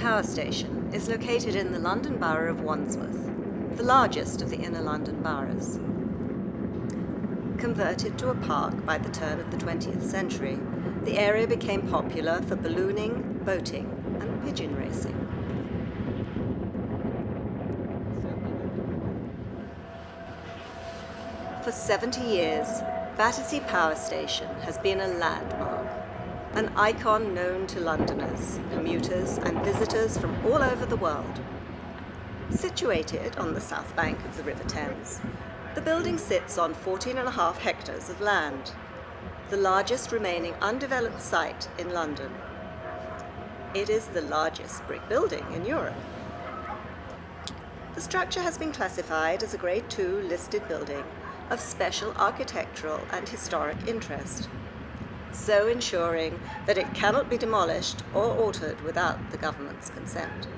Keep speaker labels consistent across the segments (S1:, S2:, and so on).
S1: Power Station is located in the London Borough of Wandsworth, the largest of the inner London boroughs. Converted to a park by the turn of the 20th century, the area became popular for ballooning, boating, and pigeon racing. For 70 years, Battersea Power Station has been a landmark, an icon known to Londoners, commuters, and visitors from all over the world. Situated on the south bank of the River Thames, the building sits on 14.5 hectares of land, the largest remaining undeveloped site in London. It is the largest brick building in Europe. The structure has been classified as a Grade II listed building of special architectural and historic interest, so ensuring that it cannot be demolished or altered without the government's consent.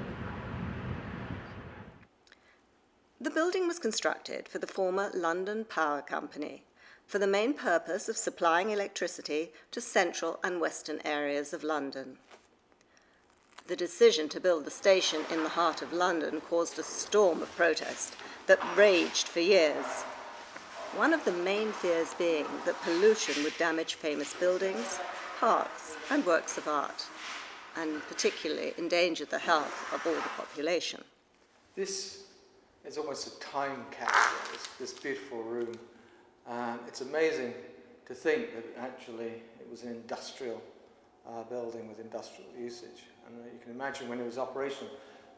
S1: The building was constructed for the former London Power Company for the main purpose of supplying electricity to central and western areas of London. The decision to build the station in the heart of London caused a storm of protest that raged for years. One of the main fears being that pollution would damage famous buildings, parks, and works of art, and particularly endanger the health of all the population.
S2: This is almost a time capsule, this beautiful room. It's amazing to think that actually it was an industrial building with industrial usage. And you can imagine when it was operational,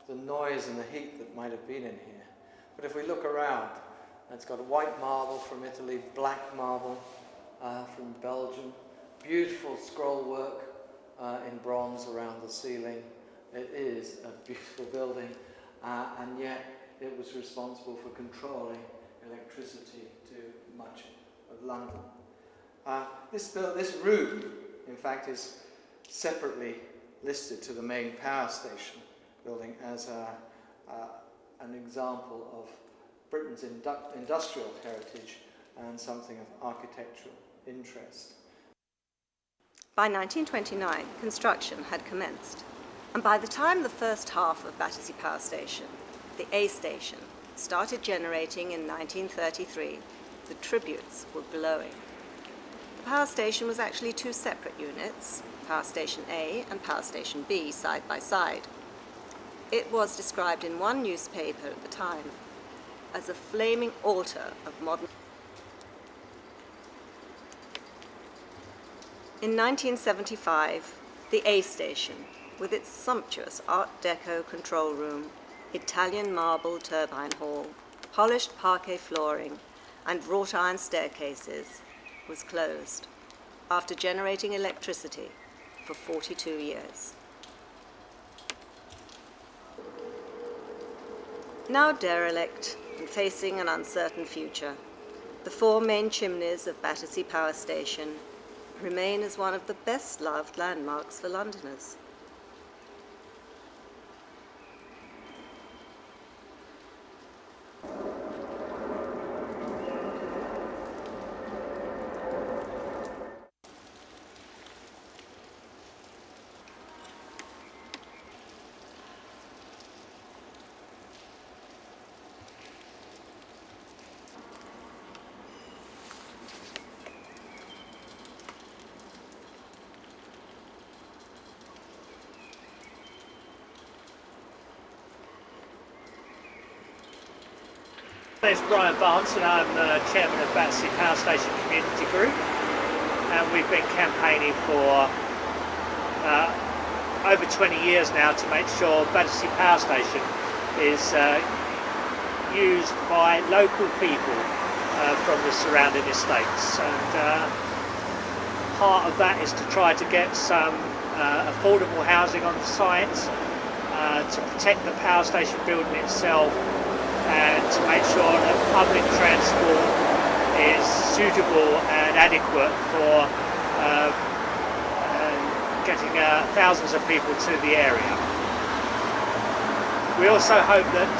S2: the noise and the heat that might have been in here. But if we look around, it's got white marble from Italy, black marble from Belgium, beautiful scroll work in bronze around the ceiling. It is a beautiful building, and yet it was responsible for controlling electricity to much of London. This room, in fact, is separately listed to the main power station building as an example of Britain's industrial heritage and something of architectural interest.
S1: By 1929, construction had commenced, and by the time the first half of Battersea Power Station, the A station, started generating in 1933, the tributes were glowing. The power station was actually two separate units, Power Station A and Power Station B, side by side. It was described in one newspaper at the time as a flaming altar of modern. In 1975, the A station, with its sumptuous Art Deco control room, Italian marble turbine hall, polished parquet flooring, and wrought iron staircases, was closed after generating electricity for 42 years. Now derelict and facing an uncertain future, the four main chimneys of Battersea Power Station remain as one of the best-loved landmarks for Londoners.
S3: My name is Brian Barnes and I'm Chairman of Battersea Power Station Community Group, and we've been campaigning for over 20 years now to make sure Battersea Power Station is used by local people from the surrounding estates, and part of that is to try to get some affordable housing on the site, to protect the power station building itself, and to make sure that public transport is suitable and adequate for getting thousands of people to the area. We also hope that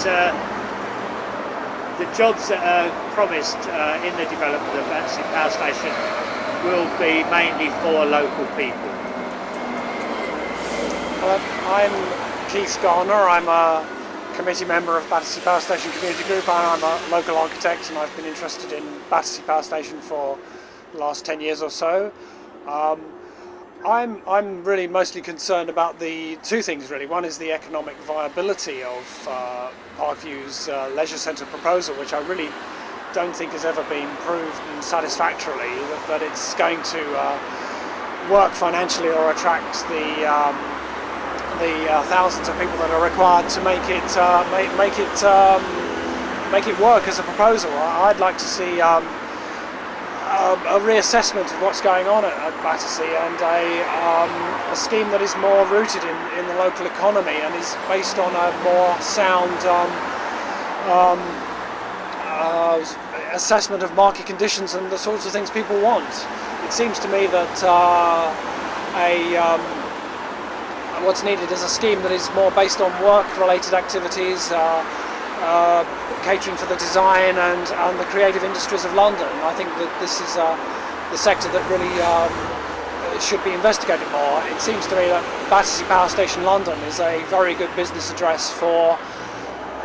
S3: the jobs that are promised in the development of Battersea Power Station will be mainly for local people.
S4: I'm Keith Garner. I'm a committee member of Battersea Power Station Community Group, and I'm a local architect, and I've been interested in Battersea Power Station for the last 10 years or so. I'm really mostly concerned about the two things really. One is the economic viability of Parkview's leisure centre proposal, which I really don't think has ever been proven satisfactorily that it's going to work financially or attract the thousands of people that are required to make it work as a proposal. I'd like to see a reassessment of what's going on at Battersea, and a scheme that is more rooted in the local economy and is based on a more sound assessment of market conditions and the sorts of things people want. It seems to me that what's needed is a scheme that is more based on work-related activities, catering for the design and the creative industries of London. I think that this is the sector that really should be investigated more. It seems to me that Battersea Power Station London is a very good business address for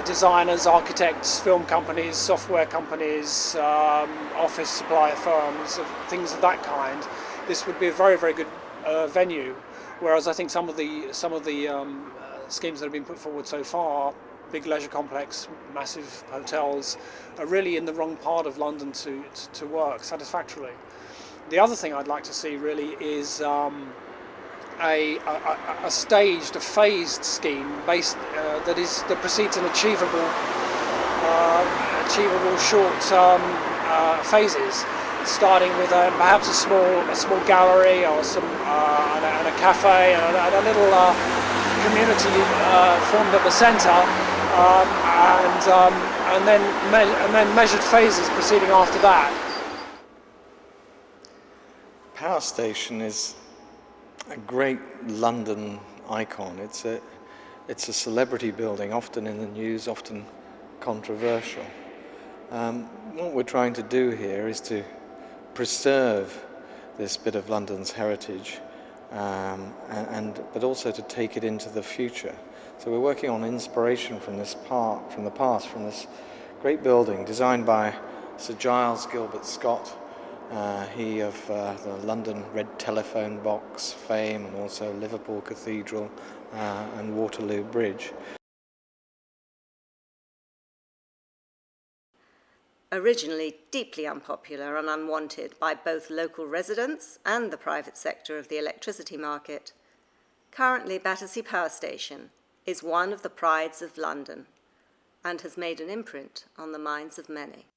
S4: designers, architects, film companies, software companies, office supplier firms, things of that kind. This would be a very, very good venue. Whereas I think some of the schemes that have been put forward so far, big leisure complex, massive hotels, are really in the wrong part of London to work satisfactorily. The other thing I'd like to see really is a staged, a phased scheme based that precedes an achievable short phases, starting with perhaps a small gallery or some and a cafe and a little community formed at the centre, and then measured phases proceeding after that.
S2: Power Station is a great London icon. It's a celebrity building, often in the news, often controversial. What we're trying to do here is to preserve this bit of London's heritage, but also to take it into the future. So we're working on inspiration from this from the past, from this great building designed by Sir Giles Gilbert Scott. He of the London Red Telephone Box fame, and also Liverpool Cathedral and Waterloo Bridge.
S1: Originally deeply unpopular and unwanted by both local residents and the private sector of the electricity market, currently Battersea Power Station is one of the prides of London and has made an imprint on the minds of many.